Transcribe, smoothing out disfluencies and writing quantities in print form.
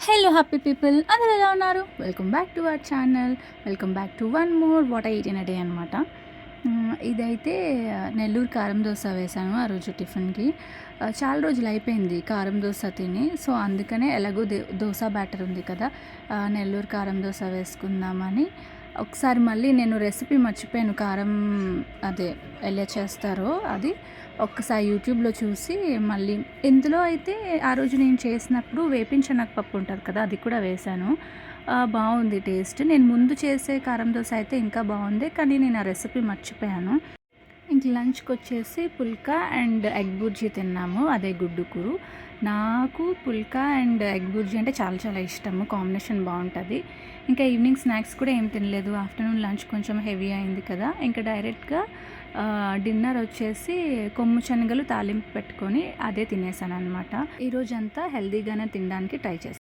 Hello happy people, అందరూ ఎలా ఉన్నారు? Welcome back to our channel. Welcome back to one more what I eat in a day అనమాట. ఇదైతే నెల్లూరు కారం దోశ వేశాను ఆ రోజు టిఫిన్కి. చాలా రోజులు అయిపోయింది కారం దోశ తిని. సో అందుకనే ఎలాగో దోశ బ్యాటర్ ఉంది కదా, నెల్లూరు కారం దోశ వేసుకుందామని ఒకసారి మళ్ళీ నేను రెసిపీ మర్చిపోయాను. కారం అదే ఎలా చేస్తారో అది ఒక్కసారి యూట్యూబ్లో చూసి మళ్ళీ ఇందులో అయితే ఆ రోజు నేను చేసినప్పుడు వేపిన శనగపప్పు ఉంటుంది కదా, అది కూడా వేశాను. బాగుంది టేస్ట్. నేను ముందు చేసే కారం దోశ అయితే ఇంకా బాగుంది, కానీ నేను ఆ రెసిపీ మర్చిపోయాను. ఇంక లంచ్కి వచ్చేసి పుల్కా అండ్ ఎగ్ బుర్జీ తిన్నాము, అదే గుడ్డు కూర. నాకు పుల్కా అండ్ ఎగ్ బుర్జీ అంటే చాలా చాలా ఇష్టము, కాంబినేషన్ బాగుంటుంది. ఇంకా ఈవినింగ్ స్నాక్స్ కూడా ఏం తినలేదు, ఆఫ్టర్నూన్ లంచ్ కొంచెం హెవీ అయింది కదా. ఇంకా డైరెక్ట్గా డిన్నర్ వచ్చేసి కొమ్ము శనగలు తాలింపు పెట్టుకొని అదే తినేసాను అనమాట. ఈరోజంతా హెల్తీగానే తినడానికి ట్రై చేస్తాను.